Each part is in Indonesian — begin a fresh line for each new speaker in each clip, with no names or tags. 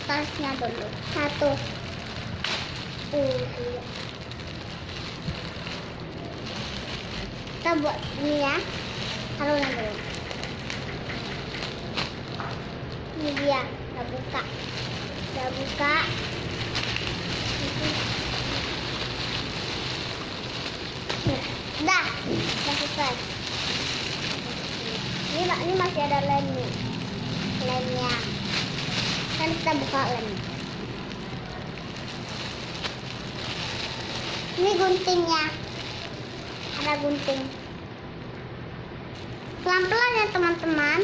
tasnya dulu. Satu. Kita buat ini ya. Taruhnya dulu. Ini dia. Kita buka. Kita buka. Udah selesai. Ini masih ada lemnya. Kan kita buka lem. Ini guntingnya. Ada gunting. Pelan-pelan ya teman-teman.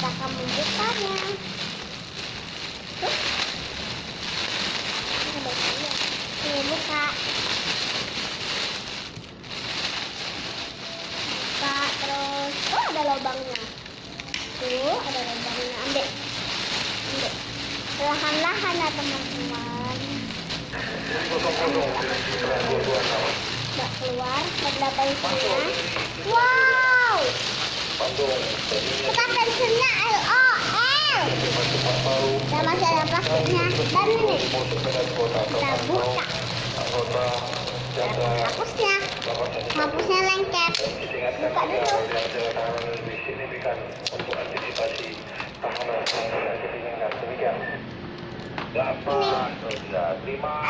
Kita akan membukanya. Ini buka. Buka terus. Oh, ada lubangnya. Tuh, ada lubangnya. Ambil. Perlahan-lahan ya teman-teman. Nggak keluar. Ada pensilnya. Wow. Kita pensilnya LOL. Dan masih ada plastiknya. Dan ini kita buka. Hapusnya. Hapusnya lengket. Buka dulu.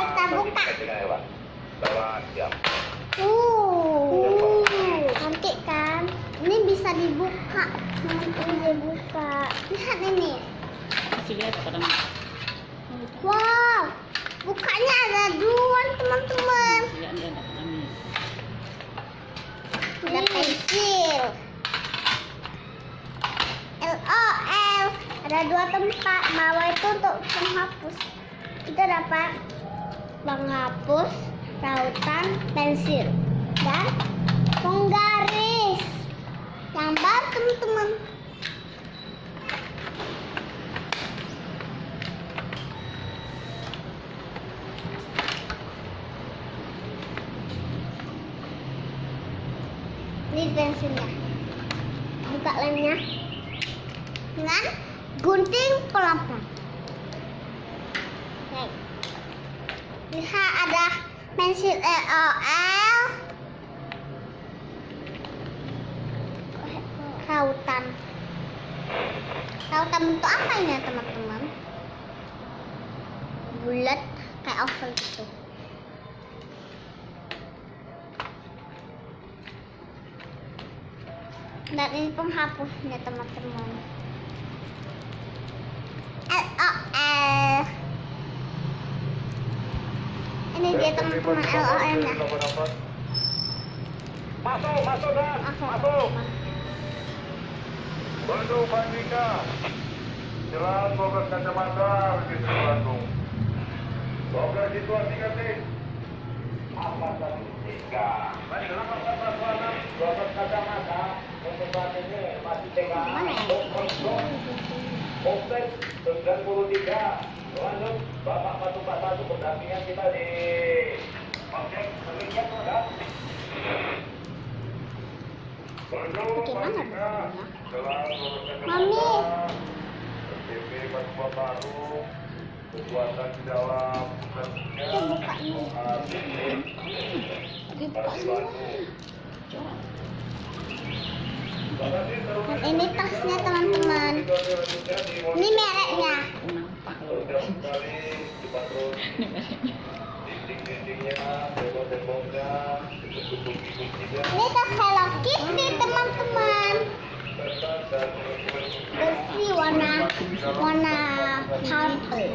Kita buka. Cantik kan? Ini bisa dibuka. Nanti dibuka. Lihat ini. Wow, bukanya ada dua teman-teman. Ada pensil. LOL. Ada dua tempat. Bawah itu untuk penghapus. Kita dapat penghapus, rautan, pensil, dan penggaris. Yang baru teman-teman. Ini pensilnya. Buka lemnya dengan gunting pelan-pelan. Lihat ada pensil LOL. Rautan bentuk apa ini ya teman-teman? Bulat kayak oval gitu. Dan ini penghapusnya teman-teman. LOL. Ini dia teman-teman LOL-nya.
Masuk dan masuk. Bandung Pandika. Jalan 12 kacamata Register Bandung. 12 situasi ganti. Apa tadi? 3. Baik, dalam 12 kacamata untuk saat ini masih pegang. Offset 93. Lanjut Bapak Patu 41 pendampingan kita di objek demikian sudah.
Bagaimana Mami?
TV Batu Baru, kekuatan di dalam
Buka ini. Buka ini. Dan ini tasnya teman-teman. Ini mereknya. Ini tas Hello Kitty teman-teman. Bersih warna purple.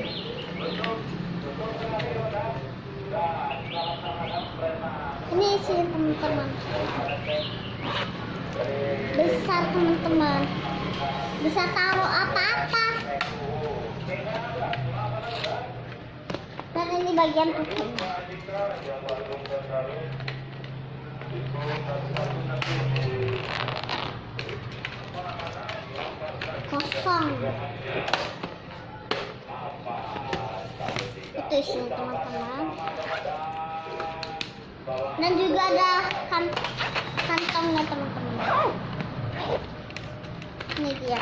Ini sih teman-teman. Besar teman-teman. Bisa taruh apa-apa. Dan ini bagian tutupnya. Kosong. Itu isinya teman-teman. Dan juga ada kantongnya teman-teman. Ini dia.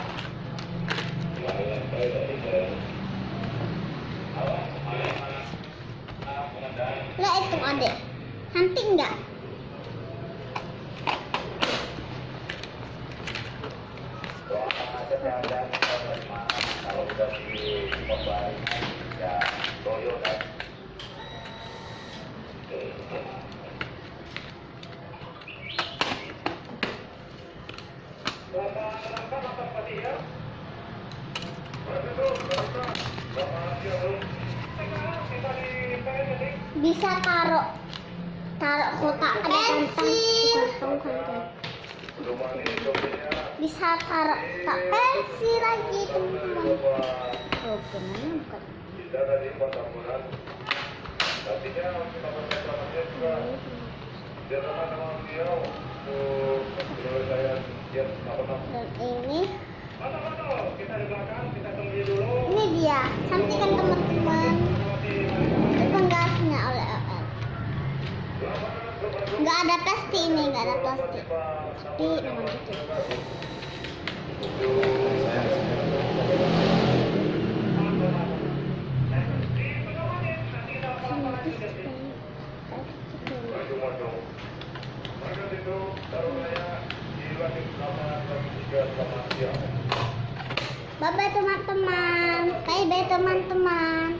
Lihat itu adek, cantik nggak?
Kalau udah dicobain ya loyo kan.
Bisa taruh kotak ada kantong bisa taruh tak pensil lagi teman-teman. Oh gimana bukan? Dan ini dia cantik kan teman-teman. Itu penggasnya oleh OL. Nggak ada plastik ini, nggak ada plastik. Tapi memang gitu. Bye bye teman-teman. Bye bye teman-teman.